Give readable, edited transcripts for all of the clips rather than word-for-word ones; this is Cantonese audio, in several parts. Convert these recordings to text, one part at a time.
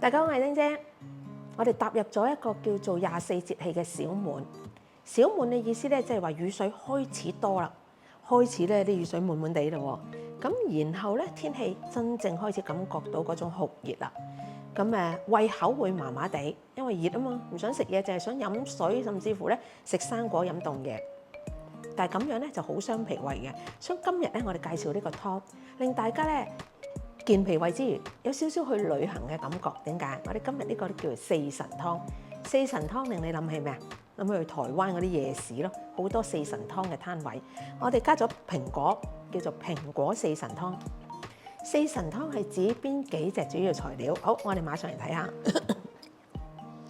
大家好，我係丁姐。我哋踏入咗一個叫做24節氣嘅小滿。小滿嘅意思咧，即係話雨水開始多啦，開始咧啲雨水滿滿地啦。咁然後咧天氣真正開始感覺到嗰種酷熱啦。咁胃口會麻麻地，因為熱啊嘛，唔想食嘢，淨係想飲水，甚至乎咧食生果飲凍嘢。但係咁樣咧就好傷脾胃嘅，所以今日咧我哋介紹呢個湯，令大家咧健脾胃之餘，有少少去旅行嘅感覺。點解？我哋今日呢個叫做四神湯。四神湯令你諗起咩啊？諗起去台灣嗰啲夜市咯，好多四神湯嘅攤位。我哋加咗蘋果，叫做蘋果四神湯。四神湯係指邊幾隻主要材料？好，我哋馬上嚟睇下。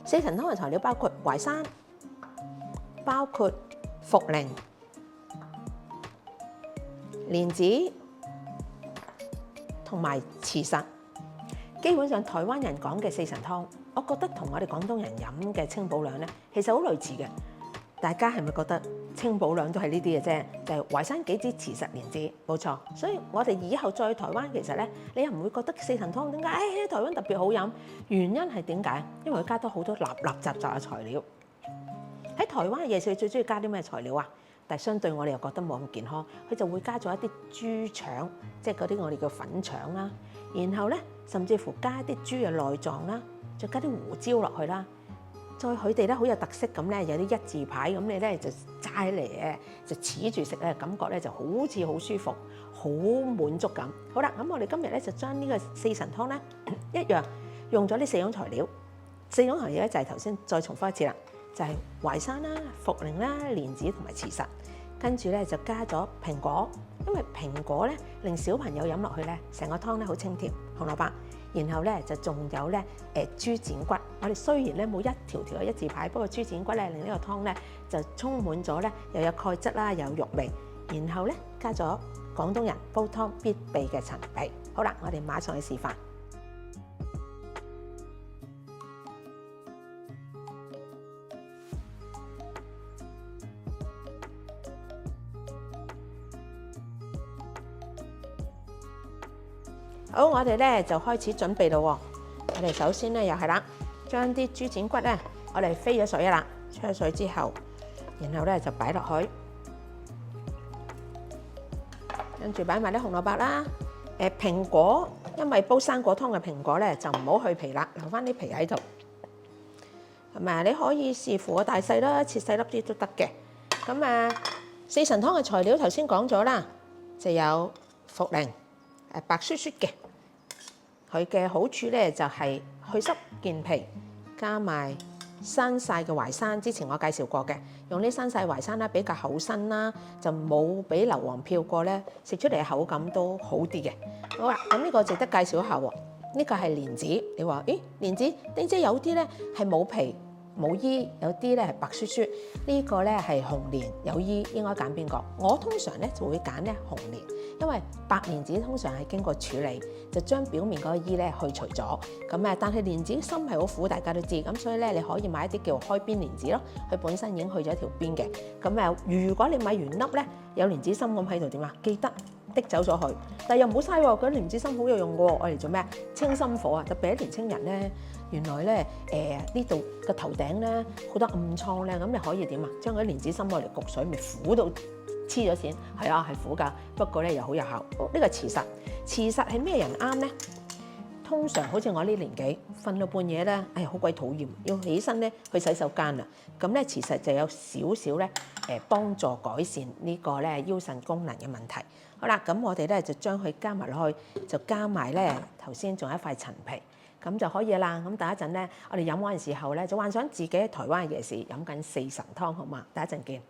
四神湯嘅材料包括淮山，包括茯苓、蓮子同埋慈實。基本上台灣人講嘅四神湯，我覺得同我哋廣東人飲嘅清補涼咧，其實好類似嘅。大家係咪覺得清補涼都係呢啲嘅啫？就係淮山、杞子、慈實、蓮子，冇錯。所以我哋以後再去台灣，其實咧你又唔會覺得四神湯點解？喺台灣特別好飲，原因係點解？因為佢加多好多雜嘅材料。喺台灣嘅夜市最中意加啲咩材料啊？但係相對我哋又覺得冇咁健康，佢就會加咗一啲豬腸，即係嗰啲我哋叫粉腸啦。然後咧，甚至乎加一啲豬嘅內臟啦，再加啲胡椒落去啦。再佢哋咧好有特色咁咧，有啲一字牌咁，你咧就齋嚟嘅，就黐住食咧，感覺咧就好似好舒服，好滿足感。好啦，咁我哋今日咧就將呢個四神湯咧一樣用咗呢四種材料。四種材料咧就係頭先再重複一次啦，就係淮山啦、茯苓啦、蓮子同埋慈實。跟住咧就加咗蘋果，因為蘋果咧令小朋友飲落去咧，成個湯咧好清甜。紅蘿蔔，然後咧就仲有咧豬展骨。我哋雖然咧冇一條條嘅一字牌，不過豬展骨咧令呢個湯咧就充滿咗咧又有鈣質啦，又有肉味。然後咧加咗廣東人煲湯必備嘅陳皮。好啦，我哋馬上去示範。好，我哋咧就開始準備咯。我哋首先咧又係啦，將啲豬展骨咧，我哋飛咗水啦，出咗水之後，然後咧就擺落去，跟住擺埋啲紅蘿蔔啦。蘋果，因為煲生果湯嘅蘋果咧就唔好去皮啦，留翻啲皮喺度。咁啊，你可以視乎個大細啦，切細粒啲都得嘅。咁四神湯嘅材料頭先講咗啦，就有茯苓，白雪雪嘅。佢嘅好處咧就係去濕健脾，加埋生曬嘅淮山。之前我介紹過嘅，用啲生曬淮山啦，比較厚身啦，就冇俾硫磺漂過咧，食出嚟嘅口感都好啲嘅。好啦，咁呢個值得介紹一下喎。呢個係蓮子，你話咦蓮子？丁姐有啲咧係冇皮冇衣，有啲咧係白雪雪。呢個咧係紅蓮有衣，應該揀邊個？我通常咧就會揀咧紅蓮。因為白蓮子通常係經過處理，就將表面嗰個衣咧去除咗。咁但係蓮子心係好苦，大家都知。咁所以咧，你可以買一啲叫開邊蓮子咯，佢本身已經去咗一條邊嘅。咁如果你買完粒咧有蓮子心咁喺度點啊？記得滴走咗佢，但係又唔好嘥喎。嗰啲蓮子心好有用嘅喎，我嚟做咩啊？清心火啊！特別係年青人咧，原來咧呢度個頭頂咧好多暗瘡咧，咁你可以點啊？將嗰啲蓮子心攞嚟焗水，咪苦到〜黐咗線，係啊，係苦㗎，不過咧又好有效。呢個慈實，慈實係咩人啱咧？通常好似我呢年紀，瞓到半夜咧，哎呀好鬼討厭，要起身咧去洗手間啦。咁咧慈實就有少少咧幫助改善呢個咧腰腎功能嘅問題。好啦，咁我哋咧就將佢加埋落去，就加埋咧頭先仲有一塊陳皮，咁就可以啦。咁等一陣咧，我哋飲嗰陣時候咧，就幻想自己喺台灣嘅夜市飲緊四神湯，好嘛？等一陣見。